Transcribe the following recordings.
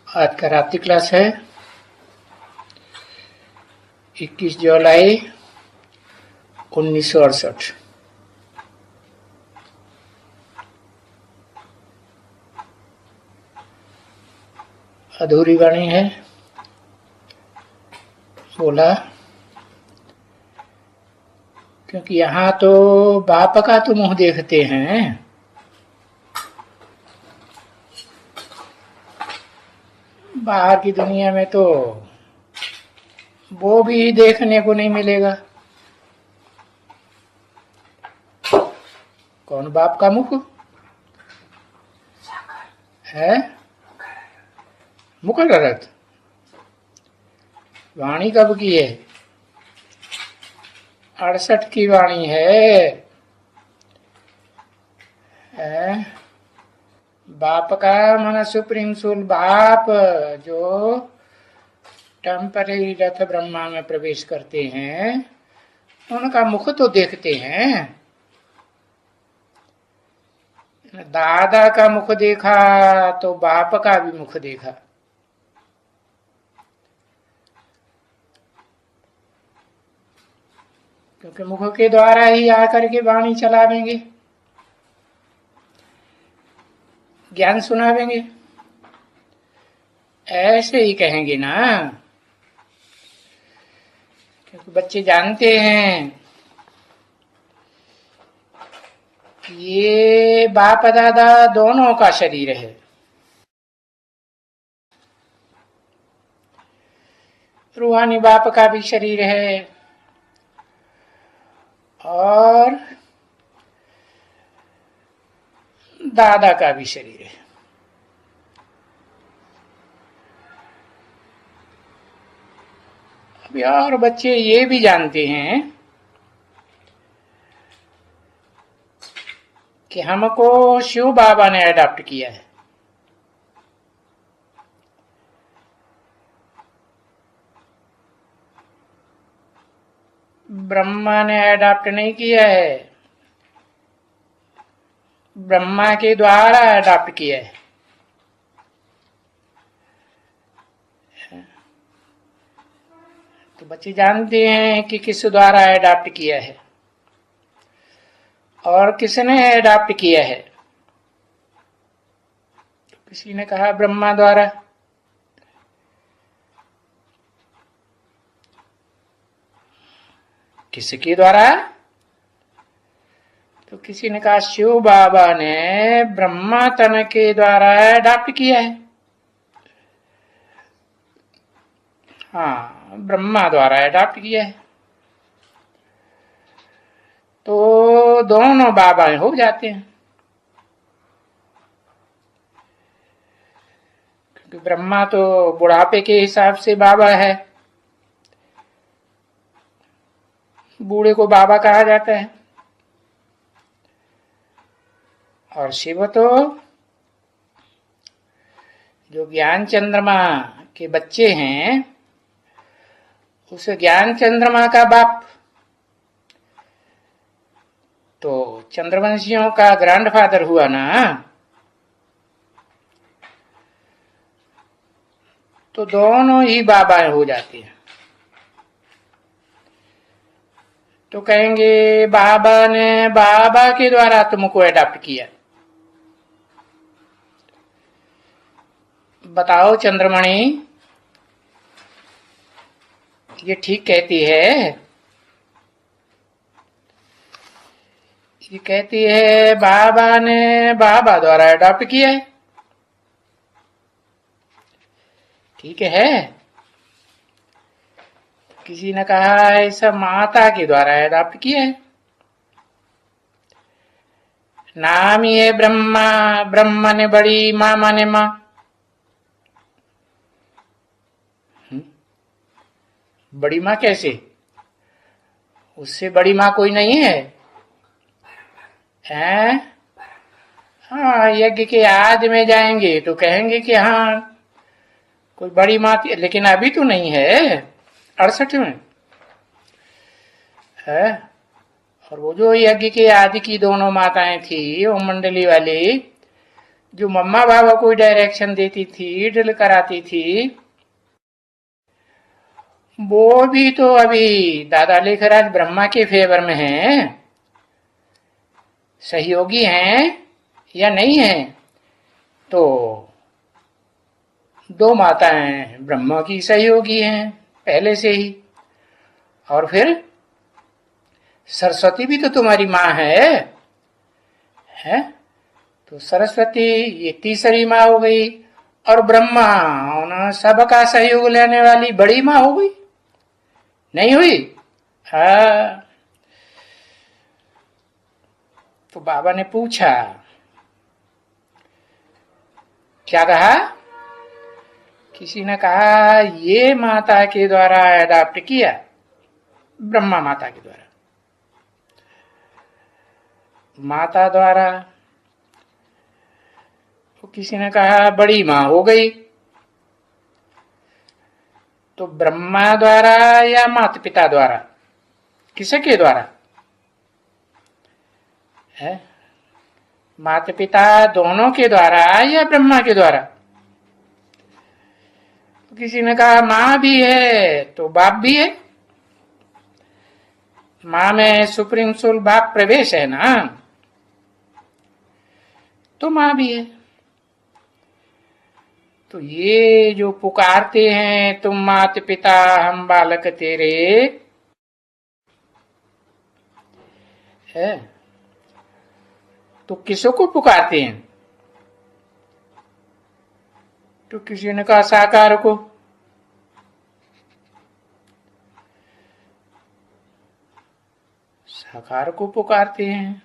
आज का रात्रि क्लास है 21 जुलाई 1968। अधूरी वाणी है। बोला क्योंकि यहाँ तो बाप का तो मुंह देखते हैं, बाहर की दुनिया में तो वो भी देखने को नहीं मिलेगा। कौन बाप का मुख है? मुकर्ररत वाणी कब की है? 68 की वाणी है। बाप का मन सुप्रीम सोल बाप जो टेम्पररी रथ ब्रह्मा में प्रवेश करते हैं, उनका मुख तो देखते हैं। दादा का मुख देखा तो बाप का भी मुख देखा। क्योंकि मुख के द्वारा ही आकर के वाणी चलावेंगे, ज्ञान सुनावेंगे, ऐसे ही कहेंगे ना। क्योंकि बच्चे जानते हैं कि ये बाप दादा दोनों का शरीर है। रूहानी बाप का भी शरीर है और दादा का भी शरीर है। अभी और बच्चे ये भी जानते हैं कि हमको शिव बाबा ने अडॉप्ट किया है। ब्रह्मा ने अडॉप्ट नहीं किया है, ब्रह्मा के द्वारा अडॉप्ट किया है। तो बच्चे जानते हैं कि किस द्वारा अडॉप्ट किया है और किसने अडॉप्ट किया है। तो किसी ने कहा ब्रह्मा द्वारा, किसके द्वारा? तो किसी ने कहा शिव बाबा ने ब्रह्मा तन के द्वारा अडॉप्ट किया है। हाँ, ब्रह्मा द्वारा अडॉप्ट किया है। तो दोनों बाबा हो जाते हैं। क्योंकि ब्रह्मा तो बुढ़ापे के हिसाब से बाबा है, बूढ़े को बाबा कहा जाता है। और शिव तो जो ज्ञान चंद्रमा के बच्चे हैं, उस ज्ञान चंद्रमा का बाप तो चंद्रवंशियों का ग्रैंडफादर हुआ ना। तो दोनों ही बाबा हो जाते हैं। तो कहेंगे बाबा ने बाबा के द्वारा तुमको अडॉप्ट किया। बताओ चंद्रमणि, ये ठीक कहती है? ये कहती है बाबा ने बाबा द्वारा अडॉप्ट किया है। ठीक है। किसी ने कहा ऐसा माता के द्वारा अडॉप्ट किया है। नाम ही है ब्रह्मा, ब्रह्मा ने बड़ी, माँ माने माँ। बड़ी माँ कैसे? उससे बड़ी माँ कोई नहीं है। हैं? हाँ, यज्ञ के आज में जाएंगे तो कहेंगे कि हाँ कोई बड़ी माँ थी, लेकिन अभी तो नहीं है। 68 में है। और वो जो यज्ञ के आदि की दोनों माताएं थी, वो मंडली वाली, जो मम्मा बाबा को डायरेक्शन देती थी, ड्रिल कराती थी, वो भी तो अभी दादा लेखराज ब्रह्मा के फेवर में हैं, सहयोगी हैं या नहीं हैं? तो दो माताएं ब्रह्मा की सहयोगी हैं पहले से ही, और फिर सरस्वती भी तो तुम्हारी माँ है? तो सरस्वती ये तीसरी माँ हो गई, और ब्रह्मा उन सबका सहयोग लेने वाली बड़ी माँ हो गई, नहीं हुई? हाँ। तो बाबा ने पूछा, क्या कहा? किसी ने कहा ये माता के द्वारा अडॉप्ट किया, ब्रह्मा माता के द्वारा, माता द्वारा। तो किसी ने कहा बड़ी माँ हो गई। तो ब्रह्मा द्वारा या माता पिता द्वारा, किसके द्वारा है? माता पिता दोनों के द्वारा या ब्रह्मा के द्वारा? तो किसी ने कहा माँ भी है तो बाप भी है, माँ में सुप्रीम सोल बाप प्रवेश है ना, तो माँ भी है। तो ये जो पुकारते हैं तुम माता पिता हम बालक तेरे, है तो किसों को पुकारते हैं? तो किसी ने कहा साकार को। साकार को पुकारते हैं।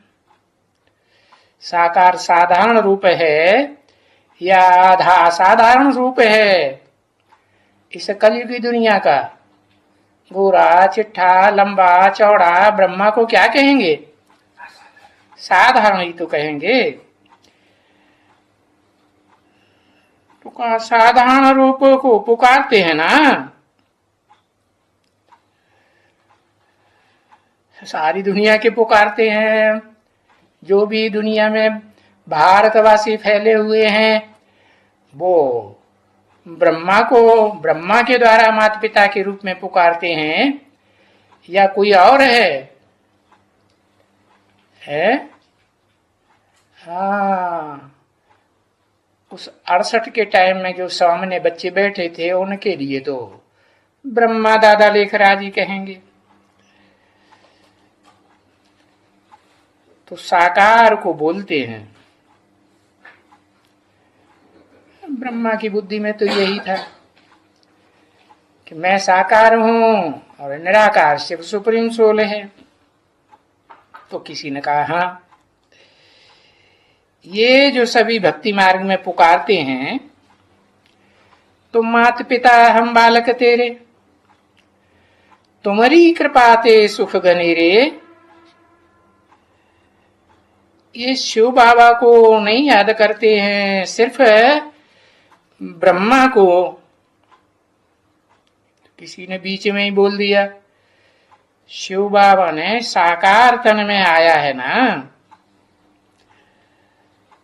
साकार साधारण रूप है या आधा साधारण रूप है इस कलयुगी दुनिया का? गोरा चिट्ठा लंबा चौड़ा ब्रह्मा को क्या कहेंगे? साधारण ही तो कहेंगे। तो कहा साधारण रूप को पुकारते हैं ना, सारी दुनिया के पुकारते हैं। जो भी दुनिया में भारतवासी फैले हुए हैं वो ब्रह्मा को ब्रह्मा के द्वारा माता पिता के रूप में पुकारते हैं या कोई और है? हाँ, उस 68 के टाइम में जो सामने बच्चे बैठे थे उनके लिए तो ब्रह्मा दादा लेखराज ही कहेंगे। तो साकार को बोलते हैं। ब्रह्मा की बुद्धि में तो यही था कि मैं साकार हूं और निराकार शिव सुप्रीम सोल है। तो किसी ने कहा हाँ, ये जो सभी भक्ति मार्ग में पुकारते हैं तुम मात पिता हम बालक तेरे, तुम्हारी कृपा ते सुख घनेरे, ये शिव बाबा को नहीं याद करते हैं, सिर्फ ब्रह्मा को। किसी ने बीच में ही बोल दिया, शिव बाबा ने साकार तन में आया है ना।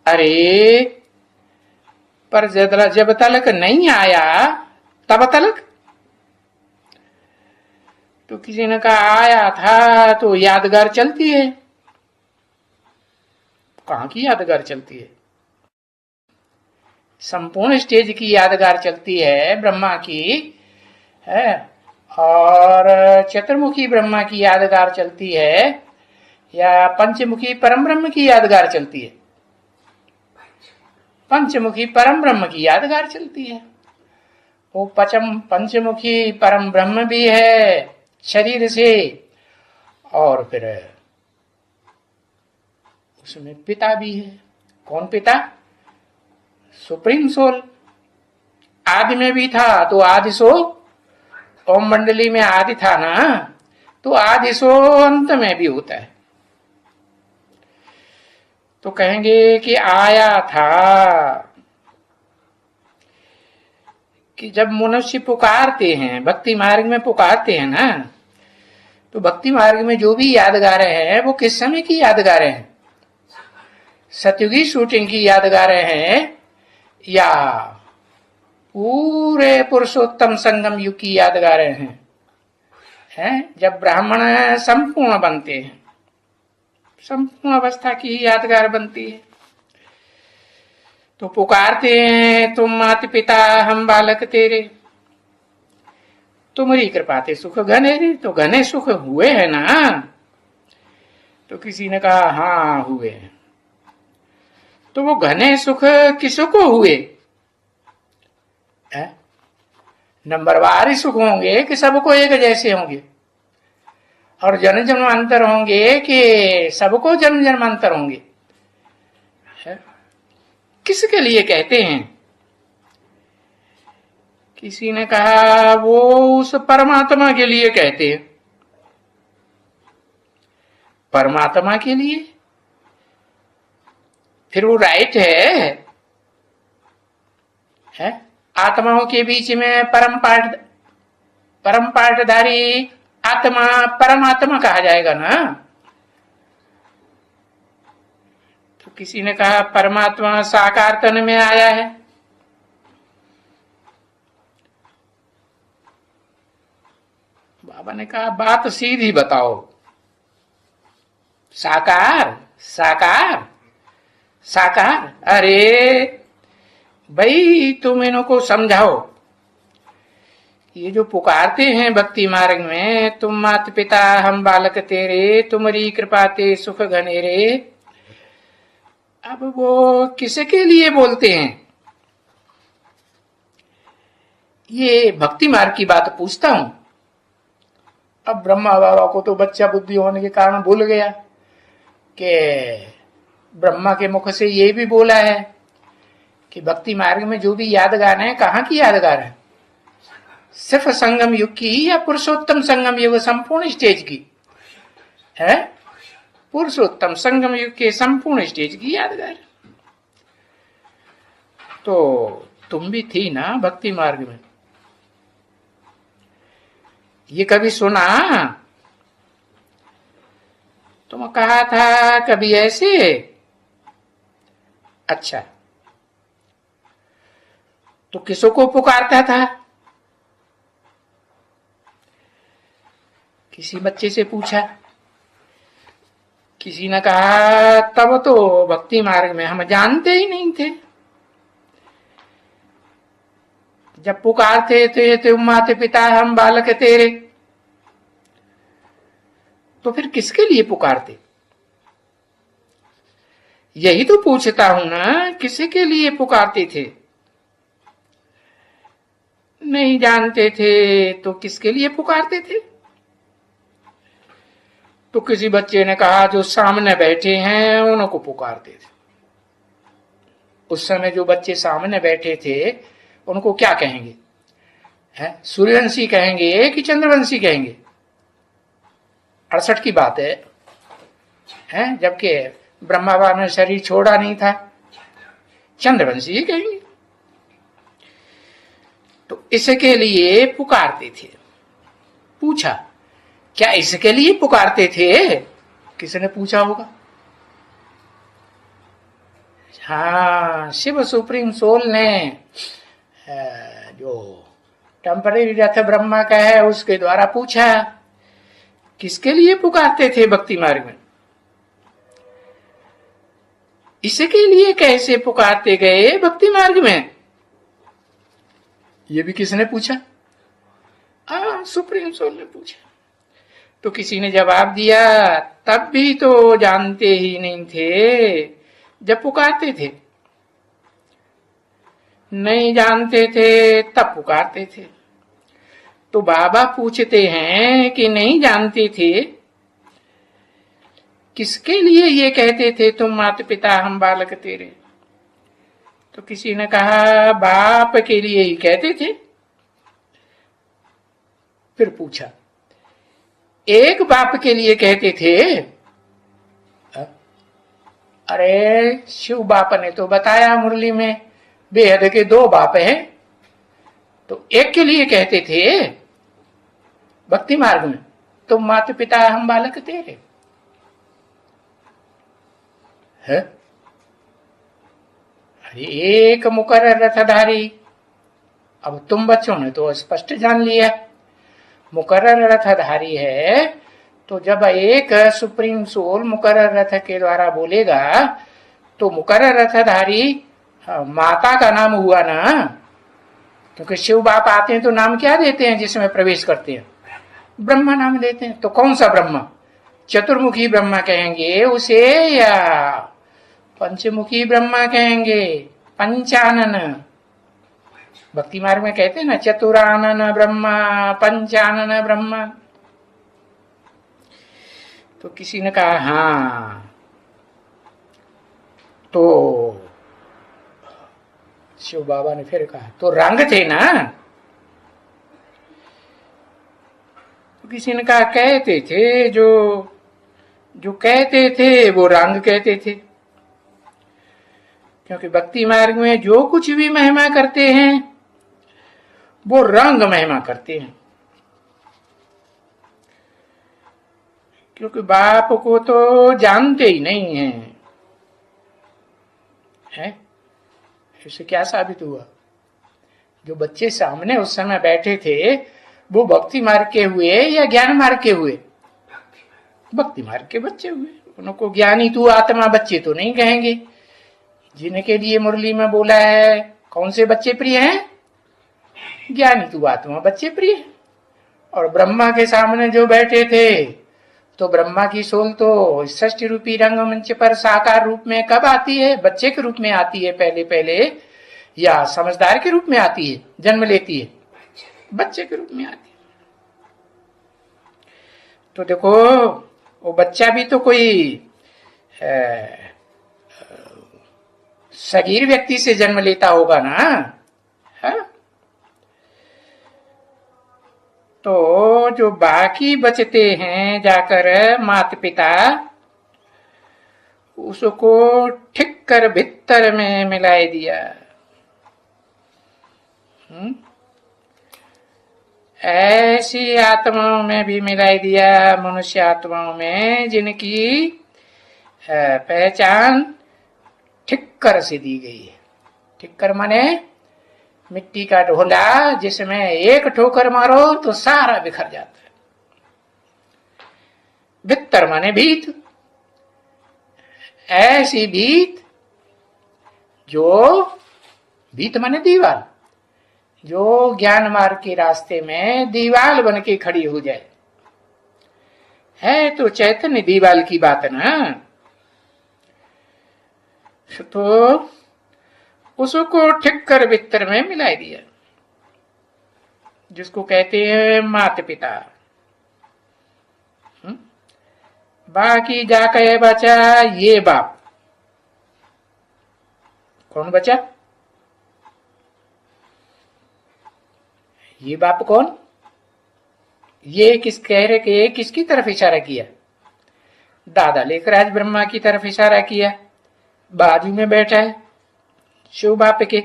अरे पर जब तलक नहीं आया तब तलक। तो किसी ने कहा आया था तो यादगार चलती है। कहाँ की यादगार चलती है? संपूर्ण स्टेज की यादगार चलती है ब्रह्मा की है, और चतुर्मुखी ब्रह्मा की यादगार चलती है या पंचमुखी परम ब्रह्म की यादगार चलती है? पंचमुखी परम ब्रह्म की यादगार चलती है। वो पंचमुखी परम ब्रह्म भी है शरीर से, और फिर उसमें पिता भी है। कौन पिता? Supreme soul. आदि में भी था तो आदि सो ओम मंडली में आदि था ना, तो आदि सो अंत में भी होता है। तो कहेंगे कि आया था कि जब मनुष्य पुकारते हैं भक्ति मार्ग में पुकारते हैं ना, तो भक्ति मार्ग में जो भी यादगारें हैं वो किस समय की यादगारें हैं? सतयुगी शूटिंग की यादगारें हैं या पूरे पुरुषोत्तम संगम युग की यादगारें हैं जब ब्राह्मण संपूर्ण बनते हैं, संपूर्ण अवस्था की यादगार बनती है। तो पुकारते हैं तुम माता पिता हम बालक तेरे, तुम्हारी कृपा ते सुख घने रे। तो घने सुख हुए हैं ना? तो किसी ने कहा हाँ हुए हैं। तो वो घने सुख किसको हुए? नंबरवार सुख होंगे कि सबको एक जैसे होंगे? और जन्म जन्मांतर होंगे कि सबको जन्म जन्मांतर होंगे? किसके लिए कहते हैं? किसी ने कहा वो उस परमात्मा के लिए कहते हैं। परमात्मा के लिए? फिर वो राइट है? आत्माओं के बीच में परम पाठधारी आत्मा परमात्मा कहा जाएगा ना? तो किसी ने कहा परमात्मा साकार तन में आया है। बाबा ने कहा बात सीधी बताओ, साकार साकार साकार? अरे भाई तुम इनको समझाओ। ये जो पुकारते हैं भक्ति मार्ग में तुम माता पिता हम बालक तेरे, तुम्हारी कृपा ते सुख घने रे, अब वो किसके लिए बोलते हैं? ये भक्ति मार्ग की बात पूछता हूं। अब ब्रह्मा बाबा को तो बच्चा बुद्धि होने के कारण भूल गया कि ब्रह्मा के मुख से ये भी बोला है कि भक्ति मार्ग में जो भी यादगार है, कहाँ की यादगार है? सिर्फ संगम युग की या पुरुषोत्तम संगम युग संपूर्ण स्टेज की है? पुरुषोत्तम संगम युग के संपूर्ण स्टेज की यादगार। तो तुम भी थी ना भक्ति मार्ग में? ये कभी सुना? तुम कहा था कभी ऐसे? अच्छा, तो किसको पुकारता था? किसी बच्चे से पूछा। किसी ने कहा तब तो भक्ति मार्ग में हम जानते ही नहीं थे, जब पुकारते थे तुम माता पिता हम बालक तेरे, तो फिर किसके लिए पुकारते? यही तो पूछता हूं ना, किसके लिए पुकारते थे? नहीं जानते थे तो किसके लिए पुकारते थे? तो किसी बच्चे ने कहा जो सामने बैठे हैं उनको पुकारते थे। उस समय जो बच्चे सामने बैठे थे उनको क्या कहेंगे? सूर्यवंशी कहेंगे कि चंद्रवंशी कहेंगे? 68 की बात है जबकि ब्रह्मा बाबा ने शरीर छोड़ा नहीं था, चंद्रवंशी ही कहेंगे। तो इसके लिए पुकारते थे। पूछा क्या इसके लिए पुकारते थे? किसने पूछा होगा? हाँ, शिव सुप्रीम सोल ने जो टेम्पररी रथ ब्रह्मा का है उसके द्वारा पूछा किसके लिए पुकारते थे भक्ति मार्ग में? इसके लिए कैसे पुकारते गए भक्ति मार्ग में? ये भी किसने पूछा? सुप्रीम सोल ने पूछा। तो किसी ने जवाब दिया तब भी तो जानते ही नहीं थे जब पुकारते थे, नहीं जानते थे तब पुकारते थे। तो बाबा पूछते हैं कि नहीं जानते थे, किसके लिए ये कहते थे तुम माता पिता हम बालक तेरे? तो किसी ने कहा बाप के लिए ही कहते थे। फिर पूछा एक बाप के लिए कहते थे? अरे शिव बाप ने तो बताया मुरली में बेहद के 2 बाप हैं, तो एक के लिए कहते थे भक्ति मार्ग में तुम माता पिता हम बालक तेरे है? अरे एक मुकर्रर रथधारी। अब तुम बच्चों ने तो स्पष्ट जान लिया, मुकर्रर रथधारी है, तो जब एक सुप्रीम सोल मुकर्रर रथ के द्वारा बोलेगा तो मुकर्रर रथधारी माता का नाम हुआ ना, क्योंकि शिव बाप आते हैं तो नाम क्या देते हैं जिसमें प्रवेश करते हैं? ब्रह्मा नाम देते हैं। तो कौन सा ब्रह्मा? चतुर्मुखी ब्रह्मा कहेंगे उसे या पंचमुखी ब्रह्मा कहेंगे? पंचानन, भक्ति मार्ग में कहते हैं ना, चतुरानन ब्रह्मा, पंचानन ब्रह्मा। तो किसी ने कहा हाँ, तो शिव बाबा ने फिर कहा तो रंग थे ना? तो किसी ने कहा कहते थे, जो कहते थे वो रंग कहते थे, क्योंकि भक्ति मार्ग में जो कुछ भी महिमा करते हैं वो रंग महिमा करते हैं। क्योंकि बाप को तो जानते ही नहीं है? इससे क्या साबित हुआ? जो बच्चे सामने उस समय बैठे थे वो भक्ति मार्ग के हुए या ज्ञान मार्ग के हुए? भक्ति मार्ग के बच्चे हुए। उनको ज्ञानी तू आत्मा बच्चे तो नहीं कहेंगे। जिनके लिए मुरली में बोला है कौन से बच्चे प्रिय हैं? ज्ञानी तू आत्मा बच्चे प्रिय। और ब्रह्मा के सामने जो बैठे थे, तो ब्रह्मा की सोल तो षष्ठी रूपी रंगमंच पर साकार रूप में कब आती है? बच्चे के रूप में आती है पहले पहले, या समझदार के रूप में आती है, जन्म लेती है? बच्चे के रूप में आती है। तो देखो वो बच्चा भी तो कोई सगीर व्यक्ति से जन्म लेता होगा ना, है? तो जो बाकी बचते हैं जाकर माता पिता, उसको ठीक कर भीतर में मिलाई दिया। ऐसी आत्माओं में भी मिलाई दिया, मनुष्य आत्माओं में जिनकी पहचान ठिक्कर से दी गई है। ठिक्कर माने मिट्टी का ढोला जिसमें एक ठोकर मारो तो सारा बिखर जाता है। भित्तर माने भीत, ऐसी भीत जो, भीत माने दीवार, जो ज्ञान मार्ग के रास्ते में दीवाल बन के खड़ी हो जाए। है तो चैतन्य दीवाल की बात ना। तो उसको ठीक कर भीतर में मिलाई दिया, जिसको कहते हैं माता पिता। बाकी जाके बचा ये बाप। कौन बचा? ये बाप कौन? ये किस कह रहे के किसकी तरफ इशारा किया? दादा लेकर आज ब्रह्मा की तरफ इशारा किया। बाजू में बैठा है शिव बाप के।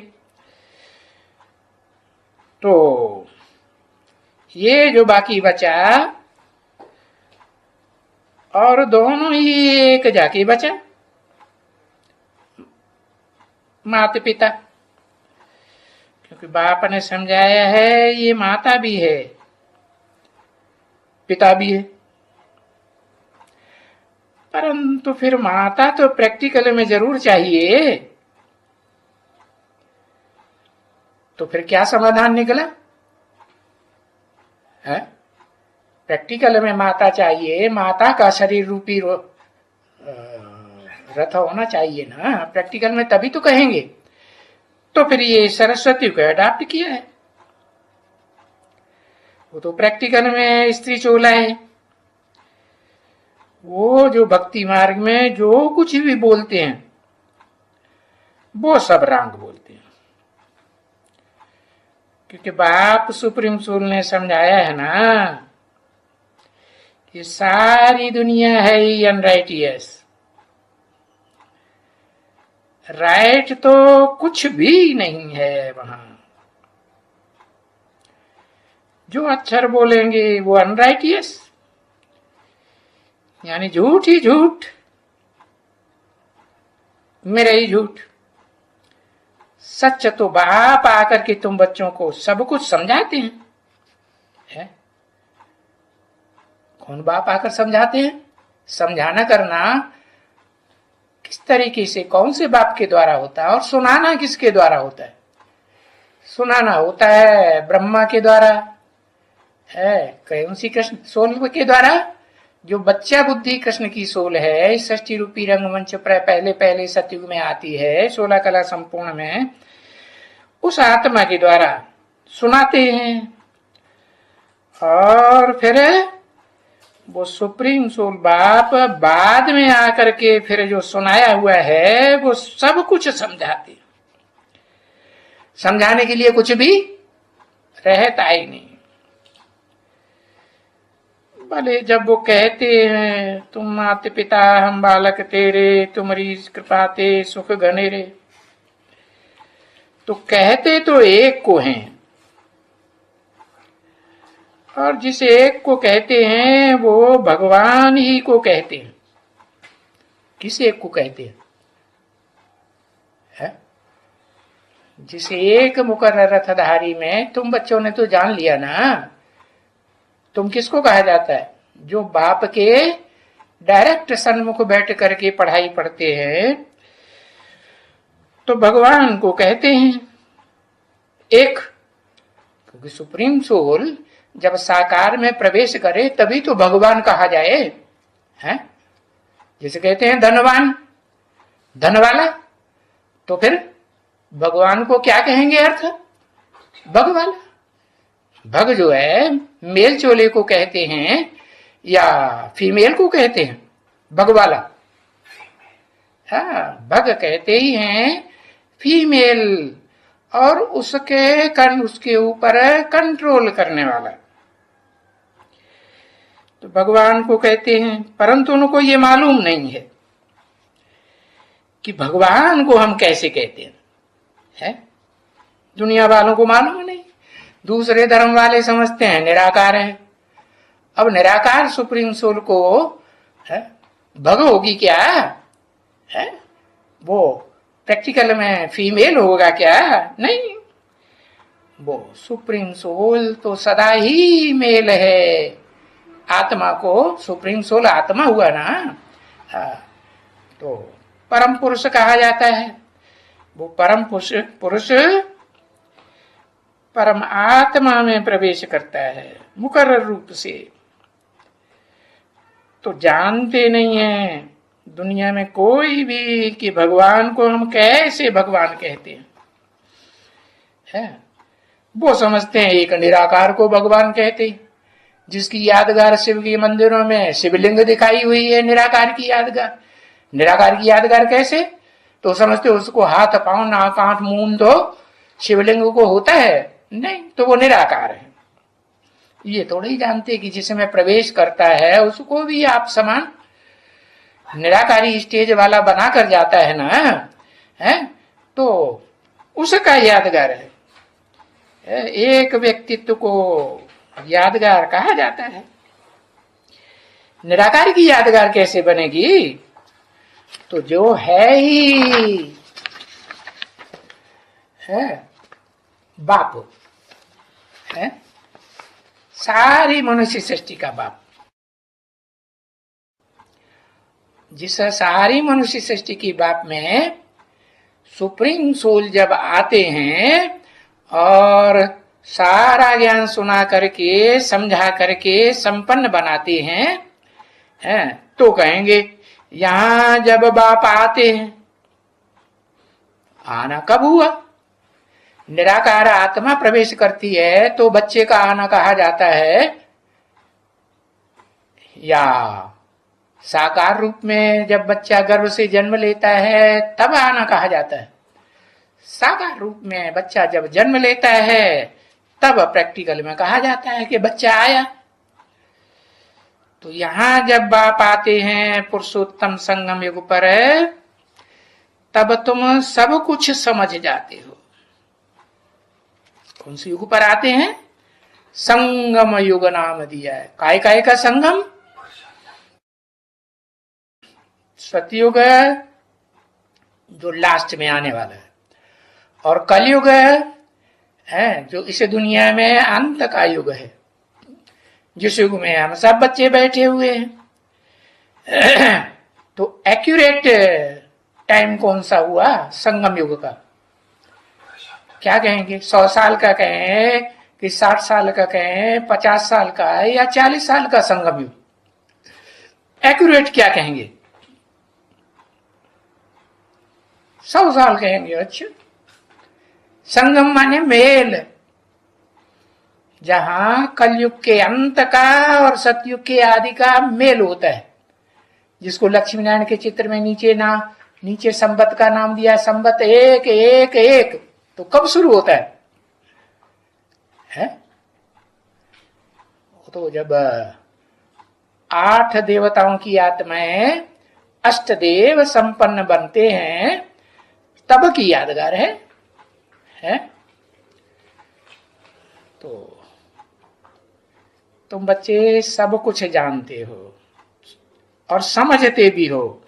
तो ये जो बाकी बचा, और दोनों ही एक जाके बचा, माता पिता। क्योंकि बाप ने समझाया है ये माता भी है पिता भी है। परंतु फिर माता तो प्रैक्टिकल में जरूर चाहिए। तो फिर क्या समाधान निकला है? प्रैक्टिकल में माता चाहिए, माता का शरीर रूपी रथ होना चाहिए ना प्रैक्टिकल में, तभी तो कहेंगे। तो फिर ये सरस्वती को अडॉप्ट किया है, वो तो प्रैक्टिकल में स्त्री चोला है। वो जो भक्ति मार्ग में जो कुछ भी बोलते हैं वो सब रंग बोलते हैं। क्योंकि बाप सुप्रीम सोल ने समझाया है ना कि सारी दुनिया है ही अनराइटियस। राइट तो कुछ भी नहीं है वहां। जो अक्षर बोलेंगे वो अनराइटियस, यानी झूठ ही झूठ, मेरा ही झूठ। सच तो बाप आकर के तुम बच्चों को सब कुछ समझाते हैं, है? कौन बाप आकर समझाते हैं? समझाना करना किस तरीके से, कौन से बाप के द्वारा होता है, और सुनाना किसके द्वारा होता है? सुनाना होता है ब्रह्मा के द्वारा, है कौन सी कृष्ण सोल के द्वारा? जो बच्चा बुद्धि कृष्ण की सोल है, षष्ठी रूपी रंगमंच पर पहले पहले सतयुग में आती है, 16 कला संपूर्ण में, उस आत्मा के द्वारा सुनाते हैं। और फिर वो सुप्रीम सोल बाप बाद में आकर के फिर जो सुनाया हुआ है वो सब कुछ समझाते। समझाने के लिए कुछ भी रहता ही नहीं। भले जब वो कहते हैं तुम माते पिता हम बालक तेरे, तुम्हारी कृपा ते सुख घनेरे, तो कहते तो एक को हैं, और जिस एक को कहते हैं वो भगवान ही को कहते हैं। किस एक को कहते हैं? है? जिस एक मुकर्रर रथधारी में तुम बच्चों ने तो जान लिया ना, तुम किसको कहा जाता है? जो बाप के डायरेक्ट सन्मुख बैठ करके पढ़ाई पढ़ते हैं, तो भगवान को कहते हैं एक। क्योंकि सुप्रीम सोल जब साकार में प्रवेश करे तभी तो भगवान कहा जाए, हैं? जैसे कहते हैं धनवान, धन वाला, तो फिर भगवान को क्या कहेंगे अर्थ? भगवान। भग जो है मेल चोले को कहते हैं या फीमेल को कहते हैं? भगवाला। हाँ, भग कहते ही हैं फीमेल, और उसके ऊपर कंट्रोल करने वाला, तो भगवान को कहते हैं। परंतु उनको ये मालूम नहीं है कि भगवान को हम कैसे कहते हैं, है? दुनिया वालों को मालूम नहीं। दूसरे धर्म वाले समझते हैं निराकार है। अब निराकार सुप्रीम सोल को है भग होगी क्या? है वो प्रैक्टिकल में फीमेल होगा क्या? नहीं, वो सुप्रीम सोल तो सदा ही मेल है। आत्मा को सुप्रीम सोल आत्मा हुआ ना, तो परम पुरुष कहा जाता है। वो परम पुरुष परम आत्मा में प्रवेश करता है मुकर्रर रूप से। तो जानते नहीं है दुनिया में कोई भी कि भगवान को हम कैसे भगवान कहते हैं, है? वो समझते हैं एक निराकार को भगवान कहते हैं, जिसकी यादगार शिव के मंदिरों में शिवलिंग दिखाई हुई है, निराकार की यादगार। निराकार की यादगार कैसे? तो समझते उसको हाथ पांव नाक आंख मुंह दो शिवलिंग को होता है? नहीं, तो वो निराकार है। ये थोड़ी जानते कि जिसमें प्रवेश करता है उसको भी आप समान निराकारी स्टेज वाला बना कर जाता है ना, है? तो उसका यादगार है। एक व्यक्तित्व को यादगार कहा जाता है। निराकार की यादगार कैसे बनेगी? तो जो है ही है बाप, है सारी मनुष्य सृष्टि का बाप। जिस सारी मनुष्य सृष्टि की बाप में सुप्रीम सोल जब आते हैं और सारा ज्ञान सुना करके समझा करके संपन्न बनाते हैं, तो कहेंगे यहां जब बाप आते हैं, आना कब हुआ? निराकार आत्मा प्रवेश करती है तो बच्चे का आना कहा जाता है, या साकार रूप में जब बच्चा गर्भ से जन्म लेता है तब आना कहा जाता है? साकार रूप में बच्चा जब जन्म लेता है तब प्रैक्टिकल में कहा जाता है कि बच्चा आया। तो यहां जब बाप आते हैं पुरुषोत्तम संगम युग पर, तब तुम सब कुछ समझ जाते हो। कौन से युग पर आते हैं? संगम युग नाम दिया है। काय काय का संगम? सतयुग जो लास्ट में आने वाला है, और कलयुग है जो इस दुनिया में अंत का युग है, जिस युग में हम सब बच्चे बैठे हुए हैं। तो एक्यूरेट टाइम कौन सा हुआ संगम युग का? क्या कहेंगे? 100 साल का कहें कि 60 साल का कहें, 50 साल का है या 40 साल का संगम युग? एक्यूरेट क्या कहेंगे? 100 साल कहेंगे। अच्छा, संगम माने मेल, जहां कलयुग के अंत का और सतयुग के आदि का मेल होता है, जिसको लक्ष्मी नारायण के चित्र में नीचे संवत का नाम दिया। संवत एक एक एक, तो कब शुरू होता है? तो जब 8 देवताओं की आत्माएं अष्टदेव संपन्न बनते हैं, तब की यादगार है? तो तुम बच्चे सब कुछ जानते हो और समझते भी हो,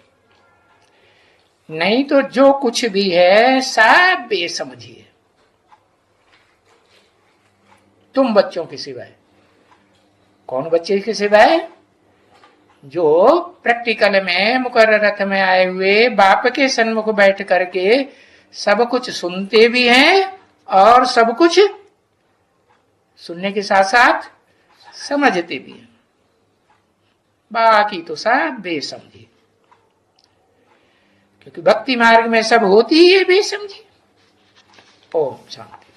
नहीं तो जो कुछ भी है सब बेसमझी है, तुम बच्चों के सिवाय। कौन बच्चे के सिवाय? जो प्रैक्टिकल में मुकर्रर रथ में आए हुए बाप के सन्मुख बैठ करके सब कुछ सुनते भी हैं और सब कुछ सुनने के साथ साथ समझते भी हैं। बाकी तो सब बेसमझी, क्योंकि भक्ति मार्ग में सब होती ही है बेसमझी। ओम शांति।